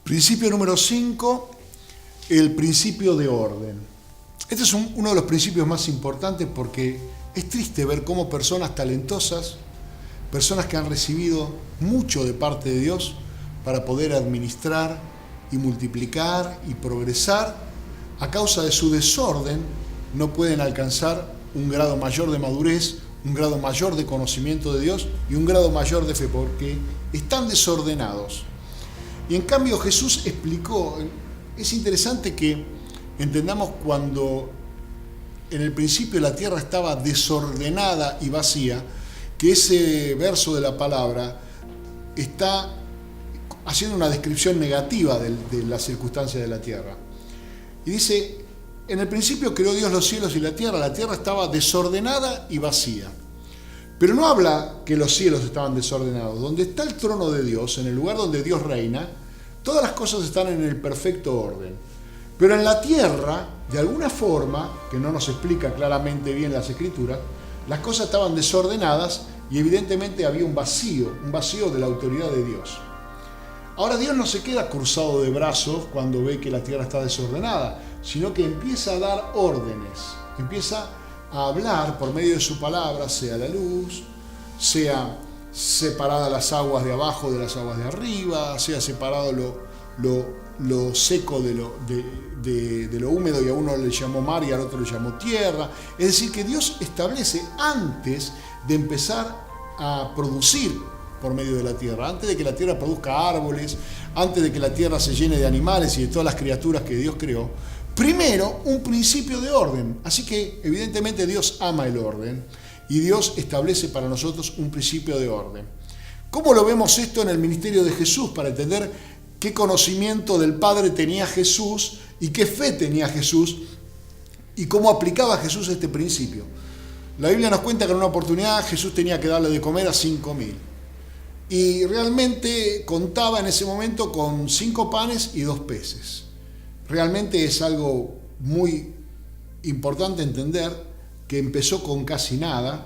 Principio número 5, el principio de orden. Este es uno de los principios más importantes porque es triste ver cómo personas talentosas, personas que han recibido mucho de parte de Dios para poder administrar y multiplicar y progresar, a causa de su desorden no pueden alcanzar un grado mayor de madurez, un grado mayor de conocimiento de Dios y un grado mayor de fe, porque están desordenados. Y en cambio Jesús explicó, es interesante que entendamos cuando en el principio la tierra estaba desordenada y vacía, que ese verso de la palabra está haciendo una descripción negativa de las circunstancias de la tierra. Y dice, en el principio creó Dios los cielos y la tierra estaba desordenada y vacía. Pero no habla que los cielos estaban desordenados. Donde está el trono de Dios, en el lugar donde Dios reina, todas las cosas están en el perfecto orden. Pero en la tierra, de alguna forma, que no nos explica claramente bien las Escrituras, las cosas estaban desordenadas y evidentemente había un vacío de la autoridad de Dios. Ahora Dios no se queda cruzado de brazos cuando ve que la tierra está desordenada, sino que empieza a dar órdenes, empieza a hablar por medio de su palabra, sea la luz, sea separada las aguas de abajo de las aguas de arriba, sea separado lo seco de lo húmedo, y a uno le llamó mar y al otro le llamó tierra. Es decir, que Dios establece antes de empezar a producir por medio de la tierra, antes de que la tierra produzca árboles, antes de que la tierra se llene de animales y de todas las criaturas que Dios creó, primero un principio de orden. Así que evidentemente Dios ama el orden y Dios establece para nosotros un principio de orden. ¿Cómo lo vemos esto en el ministerio de Jesús? Para entender qué conocimiento del Padre tenía Jesús y qué fe tenía Jesús y cómo aplicaba Jesús este principio. La Biblia nos cuenta que en una oportunidad Jesús tenía que darle de comer a 5.000 y realmente contaba en ese momento con 5 panes y 2 peces. Realmente es algo muy importante entender que empezó con casi nada,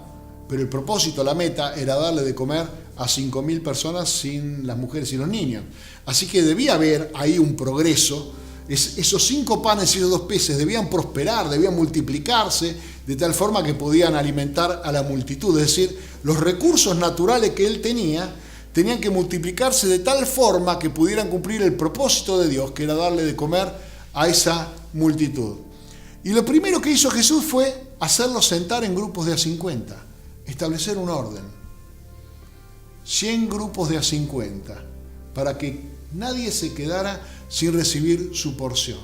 pero el propósito, la meta, era darle de comer a 5.000 personas sin las mujeres y los niños. Así que debía haber ahí un progreso. Esos 5 panes y esos 2 peces debían prosperar, debían multiplicarse, de tal forma que podían alimentar a la multitud. Es decir, los recursos naturales que él tenía tenían que multiplicarse de tal forma que pudieran cumplir el propósito de Dios, que era darle de comer a esa multitud. Y lo primero que hizo Jesús fue hacerlos sentar en grupos de a 50, establecer un orden. 100 grupos de a 50, para que nadie se quedara sin recibir su porción.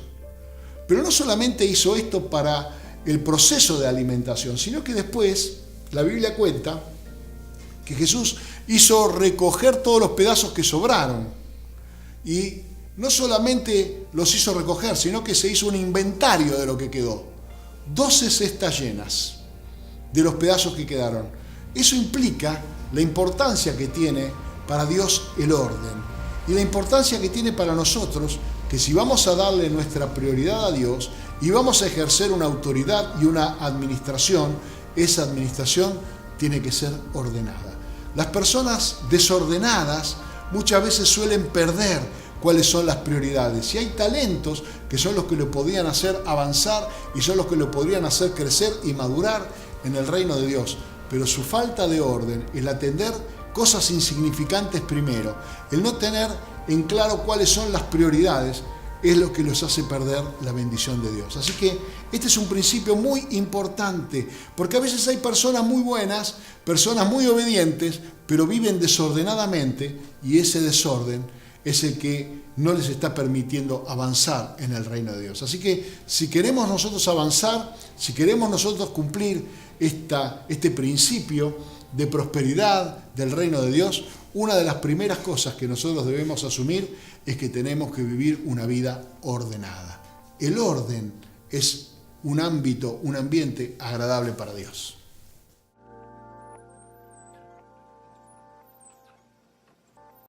Pero no solamente hizo esto para el proceso de alimentación, sino que después la Biblia cuenta que Jesús hizo recoger todos los pedazos que sobraron. Y no solamente los hizo recoger, sino que se hizo un inventario de lo que quedó. 12 cestas llenas de los pedazos que quedaron. Eso implica la importancia que tiene para Dios el orden y la importancia que tiene para nosotros, que si vamos a darle nuestra prioridad a Dios y vamos a ejercer una autoridad y una administración, esa administración tiene que ser ordenada. Las personas desordenadas muchas veces suelen perder cuáles son las prioridades. Y hay talentos que son los que lo podrían hacer avanzar y son los que lo podrían hacer crecer y madurar en el reino de Dios. Pero su falta de orden, el atender cosas insignificantes primero, el no tener en claro cuáles son las prioridades, es lo que los hace perder la bendición de Dios. Así que este es un principio muy importante, porque a veces hay personas muy buenas, personas muy obedientes, pero viven desordenadamente y ese desorden es el que no les está permitiendo avanzar en el reino de Dios. Así que si queremos nosotros avanzar, si queremos nosotros cumplir este principio de prosperidad del reino de Dios, una de las primeras cosas que nosotros debemos asumir es que tenemos que vivir una vida ordenada. El orden es un ámbito, un ambiente agradable para Dios.